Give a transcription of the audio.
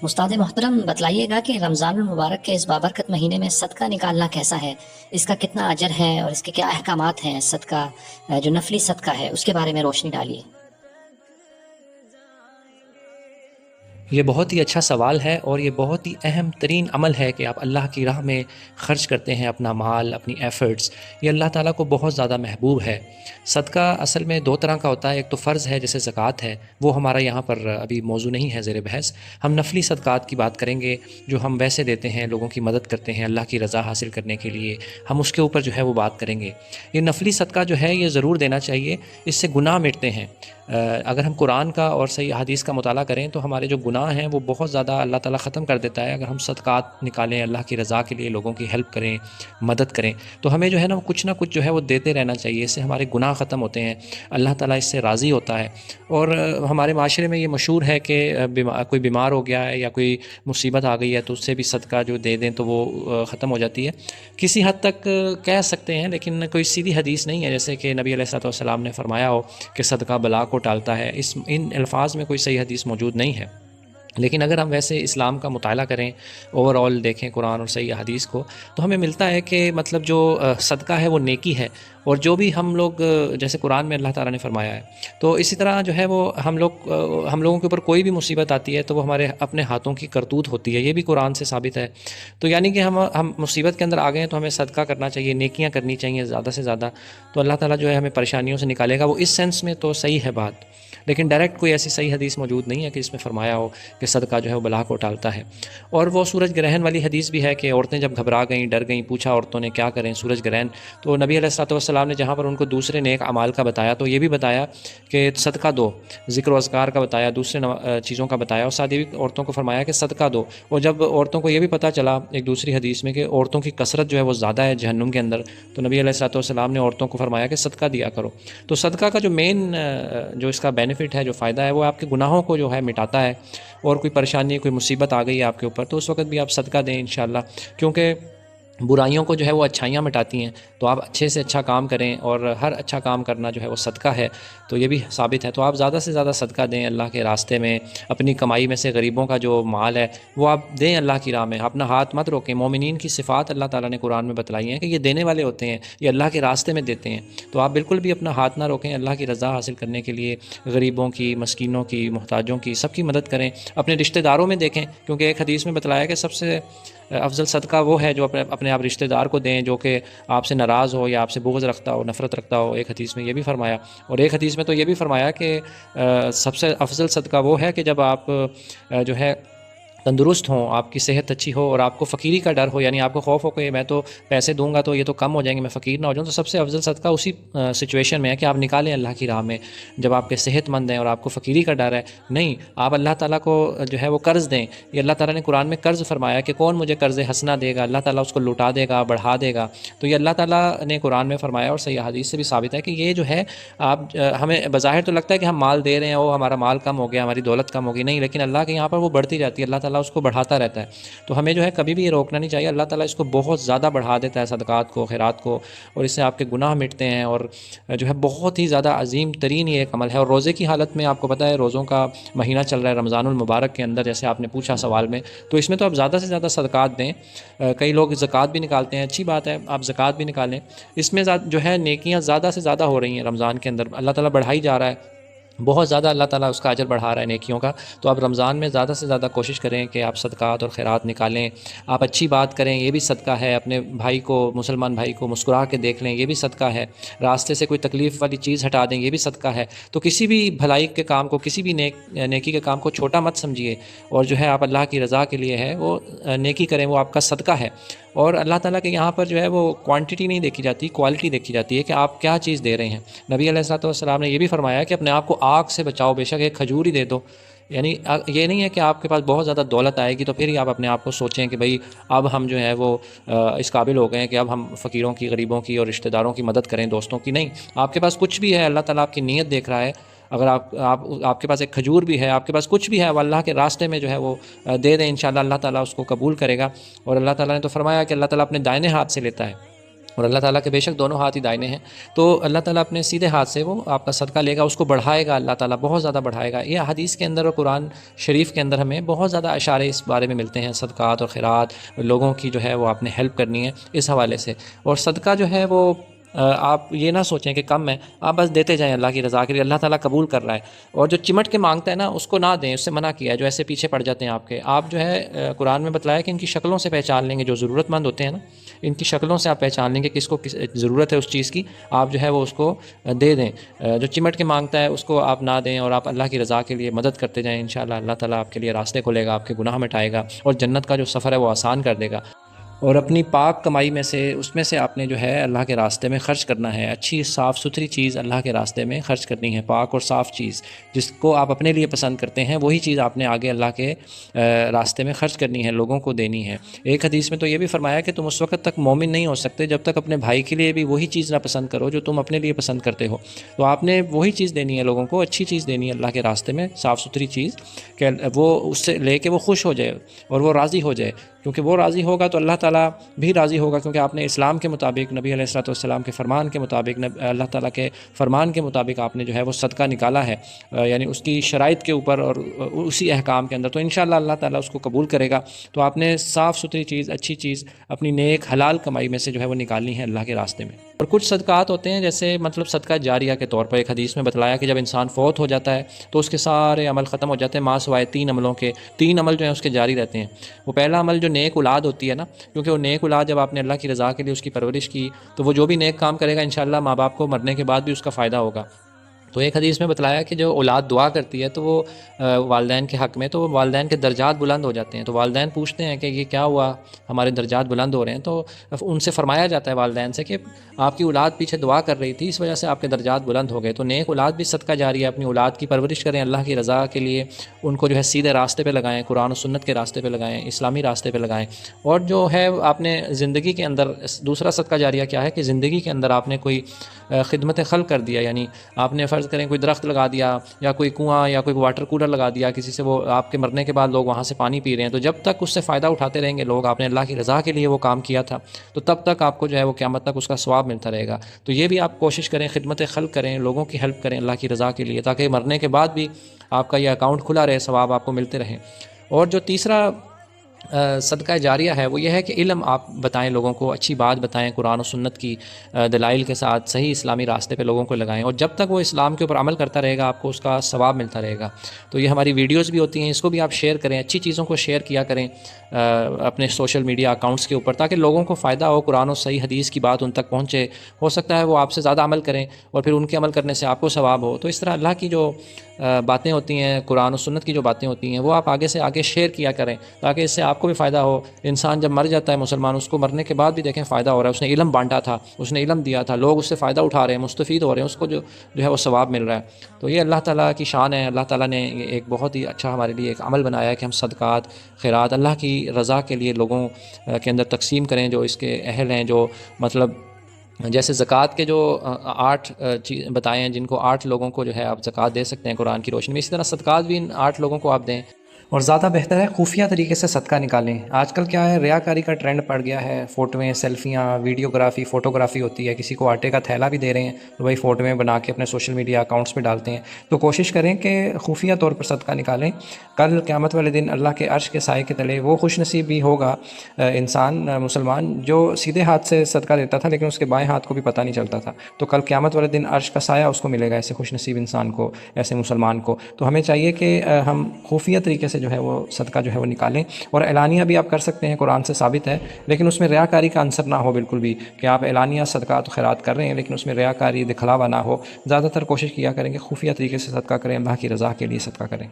استاد محترم بتلائیے گا کہ رمضان المبارک کے اس بابرکت مہینے میں صدقہ نکالنا کیسا ہے، اس کا کتنا اجر ہے اور اس کے کیا احکامات ہیں، صدقہ جو نفلی صدقہ ہے اس کے بارے میں روشنی ڈالیے۔ یہ بہت ہی اچھا سوال ہے اور یہ بہت ہی اہم ترین عمل ہے کہ آپ اللہ کی راہ میں خرچ کرتے ہیں اپنا مال، اپنی ایفرٹس۔ یہ اللہ تعالیٰ کو بہت زیادہ محبوب ہے۔ صدقہ اصل میں دو طرح کا ہوتا ہے، ایک تو فرض ہے جیسے زکوٰۃ ہے، وہ ہمارا یہاں پر ابھی موضوع نہیں ہے زیر بحث۔ ہم نفلی صدقات کی بات کریں گے جو ہم ویسے دیتے ہیں، لوگوں کی مدد کرتے ہیں اللہ کی رضا حاصل کرنے کے لیے، ہم اس کے اوپر جو ہے وہ بات کریں گے۔ یہ نفلی صدقہ جو ہے یہ ضرور دینا چاہیے، اس سے گناہ مٹتے ہیں۔ اگر ہم قرآن کا اور صحیح حدیث کا مطالعہ کریں تو ہمارے جو گناہ ہیں وہ بہت زیادہ اللہ تعالیٰ ختم کر دیتا ہے۔ اگر ہم صدقات نکالیں اللہ کی رضا کے لیے، لوگوں کی ہیلپ کریں، مدد کریں، تو ہمیں جو ہے نا کچھ نہ کچھ جو ہے وہ دیتے رہنا چاہیے۔ اس سے ہمارے گناہ ختم ہوتے ہیں، اللہ تعالیٰ اس سے راضی ہوتا ہے۔ اور ہمارے معاشرے میں یہ مشہور ہے کہ کوئی بیمار ہو گیا ہے یا کوئی مصیبت آ گئی ہے تو اس سے بھی صدقہ جو دے دیں تو وہ ختم ہو جاتی ہے۔ کسی حد تک کہہ سکتے ہیں لیکن کوئی سیدھی حدیث نہیں ہے جیسے کہ نبی علیہ الصلوۃ والسلام نے فرمایا ہو کہ صدقہ بلا کو ٹالتا ہے۔ ان الفاظ میں کوئی صحیح حدیث موجود نہیں ہے، لیکن اگر ہم ویسے اسلام کا مطالعہ کریں، اوور آل دیکھیں قرآن اور صحیح حدیث کو، تو ہمیں ملتا ہے کہ مطلب جو صدقہ ہے وہ نیکی ہے۔ اور جو بھی ہم لوگ جیسے قرآن میں اللہ تعالیٰ نے فرمایا ہے، تو اسی طرح جو ہے وہ ہم لوگوں کے اوپر کوئی بھی مصیبت آتی ہے تو وہ ہمارے اپنے ہاتھوں کی کرتوت ہوتی ہے، یہ بھی قرآن سے ثابت ہے۔ تو یعنی کہ ہم مصیبت کے اندر آ گئے ہیں تو ہمیں صدقہ کرنا چاہیے، نیکیاں کرنی چاہیے زیادہ سے زیادہ، تو اللہ تعالیٰ جو ہے ہمیں پریشانیوں سے نکالے گا۔ وہ اس سینس میں تو صحیح ہے بات، لیکن ڈائریکٹ کوئی ایسی صحیح حدیث موجود نہیں ہے کہ اس میں فرمایا ہو کہ صدقہ جو ہے وہ بلا کو ٹالتا ہے۔ اور وہ سورج گرہن والی حدیث بھی ہے کہ عورتیں جب گھبرا گئیں، ڈر گئیں، پوچھا عورتوں نے کیا کریں سورج گرہن، تو نبی علیہ الصلوۃ والسلام نے جہاں پر ان کو دوسرے نیک اعمال کا بتایا تو یہ بھی بتایا کہ صدقہ دو، ذکر و اذکار کا بتایا، دوسرے چیزوں کا بتایا، اور ساتھ یہ بھی عورتوں کو فرمایا کہ صدقہ دو۔ اور جب عورتوں کو یہ بھی پتہ چلا ایک دوسری حدیث میں کہ عورتوں کی کثرت جو ہے وہ زیادہ ہے جہنم کے اندر، تو نبی علیہ الصلوۃ والسلام نے عورتوں کو فرمایا کہ صدقہ دیا کرو۔ تو صدقہ کا جو مین جو اس کا بینیفٹ ہے، جو فائدہ ہے، وہ آپ کے گناہوں کو جو ہے مٹاتا ہے۔ اور کوئی پریشانی، کوئی مصیبت آ گئی ہے آپ کے اوپر تو اس وقت بھی آپ صدقہ دیں انشاءاللہ، کیونکہ برائیوں کو جو ہے وہ اچھائیاں مٹاتی ہیں۔ تو آپ اچھے سے اچھا کام کریں، اور ہر اچھا کام کرنا جو ہے وہ صدقہ ہے، تو یہ بھی ثابت ہے۔ تو آپ زیادہ سے زیادہ صدقہ دیں اللہ کے راستے میں، اپنی کمائی میں سے غریبوں کا جو مال ہے وہ آپ دیں اللہ کی راہ میں، اپنا ہاتھ مت روکیں۔ مومنین کی صفات اللہ تعالیٰ نے قرآن میں بتلائی ہیں کہ یہ دینے والے ہوتے ہیں، یہ اللہ کے راستے میں دیتے ہیں۔ تو آپ بالکل بھی اپنا ہاتھ نہ روکیں، اللہ کی رضا حاصل کرنے کے لیے غریبوں کی، مسکینوں کی، محتاجوں کی، سب کی مدد کریں۔ اپنے رشتہ داروں میں دیکھیں، کیونکہ ایک حدیث میں بتلایا کہ سب سے افضل صدقہ وہ ہے جو اپنے آپ رشتہ دار کو دیں جو کہ آپ سے ناراض ہو یا آپ سے بغض رکھتا ہو، نفرت رکھتا ہو۔ ایک حدیث میں یہ بھی فرمایا، اور ایک حدیث میں تو یہ بھی فرمایا کہ سب سے افضل صدقہ وہ ہے کہ جب آپ جو ہے تندرست ہوں، آپ کی صحت اچھی ہو، اور آپ کو فقیری کا ڈر ہو، یعنی آپ کو خوف ہو کہ میں تو پیسے دوں گا تو یہ تو کم ہو جائیں گے، میں فقیر نہ ہو جاؤں۔ تو سب سے افضل صدقہ اسی سچویشن میں ہے کہ آپ نکالیں اللہ کی راہ میں، جب آپ کے صحت مند ہیں اور آپ کو فقیری کا ڈر ہے۔ نہیں، آپ اللہ تعالیٰ کو جو ہے وہ قرض دیں۔ یہ اللہ تعالیٰ نے قرآن میں قرض فرمایا کہ کون مجھے قرض حسنہ دے گا، اللہ تعالیٰ اس کو لوٹا دے گا، بڑھا دے گا۔ تو یہ اللہ تعالیٰ نے قرآن میں فرمایا، اور صحیح حدیث سے بھی ثابت ہے کہ یہ جو ہے آپ ہمیں بظاہر تو لگتا ہے کہ ہم مال دے رہے ہیں، وہ ہمارا مال کم ہو گیا، ہماری دولت کم ہوگی، نہیں، لیکن اللہ کے یہاں پر وہ بڑھتی جاتی ہے، اللہ تعالیٰ اس کو بڑھاتا رہتا ہے۔ تو ہمیں جو ہے کبھی بھی یہ روکنا نہیں چاہیے، اللہ تعالیٰ اس کو بہت زیادہ بڑھا دیتا ہے، صدقات کو، خیرات کو، اور اس سے آپ کے گناہ مٹتے ہیں، اور جو ہے بہت ہی زیادہ عظیم ترین یہ ایک عمل ہے۔ اور روزے کی حالت میں آپ کو پتہ ہے روزوں کا مہینہ چل رہا ہے رمضان المبارک کے اندر، جیسے آپ نے پوچھا سوال میں، تو اس میں تو آپ زیادہ سے زیادہ صدقات دیں۔ کئی لوگ زکوٰۃ بھی نکالتے ہیں، اچھی بات ہے، آپ زکوٰۃ بھی نکالیں۔ اس میں جو ہے نیکیاں زیادہ سے زیادہ ہو رہی ہیں رمضان کے اندر، اللہ تعالیٰ بڑھائی جا رہا ہے، بہت زیادہ اللہ تعالیٰ اس کا اجر بڑھا رہا ہے نیکیوں کا۔ تو آپ رمضان میں زیادہ سے زیادہ کوشش کریں کہ آپ صدقات اور خیرات نکالیں، آپ اچھی بات کریں، یہ بھی صدقہ ہے۔ اپنے بھائی کو، مسلمان بھائی کو مسکرا کے دیکھ لیں، یہ بھی صدقہ ہے۔ راستے سے کوئی تکلیف والی چیز ہٹا دیں، یہ بھی صدقہ ہے۔ تو کسی بھی بھلائی کے کام کو، کسی بھی نیکی کے کام کو چھوٹا مت سمجھیے، اور جو ہے آپ اللہ کی رضا کے لیے ہے وہ نیکی کریں، وہ آپ کا صدقہ ہے۔ اور اللہ تعالیٰ کے یہاں پر جو ہے وہ کوانٹٹی نہیں دیکھی جاتی، کوالٹی دیکھی جاتی ہے کہ آپ کیا چیز دے رہے ہیں۔ نبی علیہ الصلوۃ والسلام نے یہ بھی فرمایا کہ اپنے آپ کو آگ سے بچاؤ، بے شک ایک کھجور ہی دے دو۔ یعنی یہ نہیں ہے کہ آپ کے پاس بہت زیادہ دولت آئے گی تو پھر ہی آپ اپنے آپ کو سوچیں کہ بھئی اب ہم جو ہے وہ اس قابل ہو گئے ہیں کہ اب ہم فقیروں کی، غریبوں کی اور رشتہ داروں کی مدد کریں، دوستوں کی۔ نہیں، آپ کے پاس کچھ بھی ہے، اللہ تعالیٰ آپ کی نیت دیکھ رہا ہے۔ اگر آپ کے پاس ایک کھجور بھی ہے، آپ کے پاس کچھ بھی ہے، وہ اللہ کے راستے میں جو ہے وہ دے دیں، انشاءاللہ اللہ تعالیٰ اس کو قبول کرے گا۔ اور اللہ تعالیٰ نے تو فرمایا کہ اللہ تعالیٰ اپنے دائنے ہاتھ سے لیتا ہے، اور اللہ تعالیٰ کے بے شک دونوں ہاتھ ہی دائنے ہیں، تو اللہ تعالیٰ اپنے سیدھے ہاتھ سے وہ آپ کا صدقہ لے گا، اس کو بڑھائے گا، اللہ تعالیٰ بہت زیادہ بڑھائے گا۔ یہ حدیث کے اندر اور قرآن شریف کے اندر ہمیں بہت زیادہ اشارے اس بارے میں ملتے ہیں، صدقات اور خیرات، لوگوں کی جو ہے وہ آپ نے ہیلپ کرنی ہے اس حوالے سے۔ اور صدقہ جو ہے وہ آپ یہ نہ سوچیں کہ کم ہے، آپ بس دیتے جائیں اللہ کی رضا کے لیے، اللہ تعالیٰ قبول کر رہا ہے۔ اور جو چمٹ کے مانگتا ہے نا اس کو نہ دیں، اس سے منع کیا ہے، جو ایسے پیچھے پڑ جاتے ہیں آپ جو ہے قرآن میں بتلایا کہ ان کی شکلوں سے پہچان لیں گے، جو ضرورت مند ہوتے ہیں نا ان کی شکلوں سے آپ پہچان لیں گے کس کو کس ضرورت ہے اس چیز کی، آپ جو ہے وہ اس کو دے دیں۔ جو چمٹ کے مانگتا ہے اس کو آپ نہ دیں، اور آپ اللہ کی رضا کے لیے مدد کرتے جائیں، انشاءاللہ اللہ تعالیٰ آپ کے لیے راستے کھولے گا، آپ کے گناہ مٹائے گا، اور جنت کا جو سفر ہے وہ آسان کر دے گا۔ اور اپنی پاک کمائی میں سے اس میں سے آپ نے جو ہے اللہ کے راستے میں خرچ کرنا ہے، اچھی صاف ستھری چیز اللہ کے راستے میں خرچ کرنی ہے، پاک اور صاف چیز جس کو آپ اپنے لیے پسند کرتے ہیں وہی چیز آپ نے آگے اللہ کے راستے میں خرچ کرنی ہے، لوگوں کو دینی ہے۔ ایک حدیث میں تو یہ بھی فرمایا کہ تم اس وقت تک مومن نہیں ہو سکتے جب تک اپنے بھائی کے لیے بھی وہی چیز نہ پسند کرو جو تم اپنے لیے پسند کرتے ہو۔ تو آپ نے وہی چیز دینی ہے لوگوں کو، اچھی چیز دینی ہے اللہ کے راستے میں، صاف ستھری چیز، کہ وہ اس سے لے کے وہ خوش ہو جائے اور وہ راضی ہو جائے، کیونکہ وہ راضی ہوگا تو اللہ تعالیٰ بھی راضی ہوگا، کیونکہ آپ نے اسلام کے مطابق، نبی علیہ الصلوۃ والسلام کے فرمان کے مطابق، اللہ تعالیٰ کے فرمان کے مطابق آپ نے جو ہے وہ صدقہ نکالا ہے، یعنی اس کی شرائط کے اوپر اور اسی احکام کے اندر، تو انشاءاللہ اللہ تعالیٰ اس کو قبول کرے گا۔ تو آپ نے صاف ستھری چیز، اچھی چیز اپنی نیک حلال کمائی میں سے جو ہے وہ نکالنی ہے اللہ کے راستے میں۔ اور کچھ صدقات ہوتے ہیں جیسے مطلب صدقہ جاریہ کے طور پر، ایک حدیث میں بتلایا کہ جب انسان فوت ہو جاتا ہے تو اس کے سارے عمل ختم ہو جاتے ہیں ماں سوائے 3 عملوں کے، 3 عمل جو ہیں اس کے جاری رہتے ہیں۔ وہ پہلا عمل جو نیک اولاد ہوتی ہے نا، کیونکہ وہ نیک اولاد جب آپ نے اللہ کی رضا کے لیے اس کی پرورش کی تو وہ جو بھی نیک کام کرے گا انشاءاللہ ماں باپ کو مرنے کے بعد بھی اس کا فائدہ ہوگا۔ تو ایک حدیث میں بتلایا کہ جو اولاد دعا کرتی ہے تو وہ والدین کے حق میں، تو والدین کے درجات بلند ہو جاتے ہیں۔ تو والدین پوچھتے ہیں کہ یہ کیا ہوا، ہمارے درجات بلند ہو رہے ہیں؟ تو ان سے فرمایا جاتا ہے والدین سے کہ آپ کی اولاد پیچھے دعا کر رہی تھی، اس وجہ سے آپ کے درجات بلند ہو گئے۔ تو نیک اولاد بھی صدقہ جاری ہے، اپنی اولاد کی پرورش کریں اللہ کی رضا کے لیے، ان کو جو ہے سیدھے راستے پہ لگائیں، قرآن و سنت کے راستے پہ لگائیں، اسلامی راستے پہ لگائیں۔ اور جو ہے آپ نے زندگی کے اندر دوسرا صدقہ جاریہ کیا ہے کہ زندگی کے اندر آپ نے کوئی خدمت خلق کر دیا، یعنی آپ نے فرض کریں کوئی درخت لگا دیا یا کوئی کنواں یا کوئی واٹر کولر لگا دیا کسی سے، وہ آپ کے مرنے کے بعد لوگ وہاں سے پانی پی رہے ہیں، تو جب تک اس سے فائدہ اٹھاتے رہیں گے لوگ، آپ نے اللہ کی رضا کے لیے وہ کام کیا تھا، تو تب تک آپ کو جو ہے وہ قیامت تک اس کا ثواب ملتا رہے گا۔ تو یہ بھی آپ کوشش کریں، خدمت خلق کریں، لوگوں کی ہیلپ کریں اللہ کی رضا کے لیے، تاکہ مرنے کے بعد بھی آپ کا یہ اکاؤنٹ کھلا رہے، ثواب آپ کو ملتے رہیں۔ اور جو تیسرا صدقہ جاریہ ہے وہ یہ ہے کہ علم آپ بتائیں لوگوں کو، اچھی بات بتائیں، قرآن و سنت کی دلائل کے ساتھ صحیح اسلامی راستے پہ لوگوں کو لگائیں، اور جب تک وہ اسلام کے اوپر عمل کرتا رہے گا آپ کو اس کا ثواب ملتا رہے گا۔ تو یہ ہماری ویڈیوز بھی ہوتی ہیں، اس کو بھی آپ شیئر کریں، اچھی چیزوں کو شیئر کیا کریں اپنے سوشل میڈیا اکاؤنٹس کے اوپر، تاکہ لوگوں کو فائدہ ہو، قرآن و صحیح حدیث کی بات ان تک پہنچے، ہو سکتا ہے وہ آپ سے زیادہ عمل کریں اور پھر ان کے عمل کرنے سے آپ کو ثواب ہو۔ تو اس طرح اللہ کی جو باتیں ہوتی ہیں، قرآن و سنت کی جو باتیں ہوتی ہیں، وہ آپ آگے سے آگے شیئر کیا کریں، تاکہ اس سے آپ کو بھی فائدہ ہو۔ انسان جب مر جاتا ہے مسلمان، اس کو مرنے کے بعد بھی دیکھیں فائدہ ہو رہا ہے، اس نے علم بانٹا تھا، اس نے علم دیا تھا، لوگ اس سے فائدہ اٹھا رہے ہیں، مستفید ہو رہے ہیں، اس کو جو ہے وہ ثواب مل رہا ہے۔ تو یہ اللہ تعالیٰ کی شان ہے، اللہ تعالیٰ نے ایک بہت ہی اچھا ہمارے لیے ایک عمل بنایا ہے کہ ہم صدقات خیرات اللہ کی رضا کے لیے لوگوں کے اندر تقسیم کریں، جو اس کے اہل ہیں، جو مطلب جیسے زکوٰۃ کے جو 8 چیز بتائے ہیں جن کو 8 لوگوں کو جو ہے آپ زکوٰۃ دے سکتے ہیں قرآن کی روشنی میں، اسی طرح صدقات بھی ان 8 لوگوں کو آپ دیں۔ اور زیادہ بہتر ہے خفیہ طریقے سے صدقہ نکالیں۔ آج کل کیا ہے، ریاکاری کا ٹرینڈ پڑ گیا ہے، فوٹویں، سیلفیاں، ویڈیوگرافی، فوٹوگرافی ہوتی ہے، کسی کو آٹے کا تھیلا بھی دے رہے ہیں تو وہی فوٹویں بنا کے اپنے سوشل میڈیا اکاؤنٹس پہ ڈالتے ہیں۔ تو کوشش کریں کہ خفیہ طور پر صدقہ نکالیں، کل قیامت والے دن اللہ کے عرش کے سائے کے تلے وہ خوش نصیب بھی ہوگا انسان مسلمان جو سیدھے ہاتھ سے صدقہ دیتا تھا لیکن اس کے بائیں ہاتھ کو بھی پتہ نہیں چلتا تھا، تو کل قیامت والے دن عرش کا سایہ اس کو ملے گا، ایسے خوش نصیب انسان کو، ایسے مسلمان کو۔ تو ہمیں چاہیے کہ ہم خفیہ طریقے سے جو ہے وہ صدقہ جو ہے وہ نکالیں، اور اعلانیہ بھی آپ کر سکتے ہیں، قرآن سے ثابت ہے، لیکن اس میں ریاکاری کا عنصر نہ ہو بالکل بھی، کہ آپ اعلانیہ صدقات و خیرات کر رہے ہیں لیکن اس میں ریاکاری، دکھلاوا نہ ہو۔ زیادہ تر کوشش کیا کریں کہ خفیہ طریقے سے صدقہ کریں، اللہ کی رضا کے لیے صدقہ کریں۔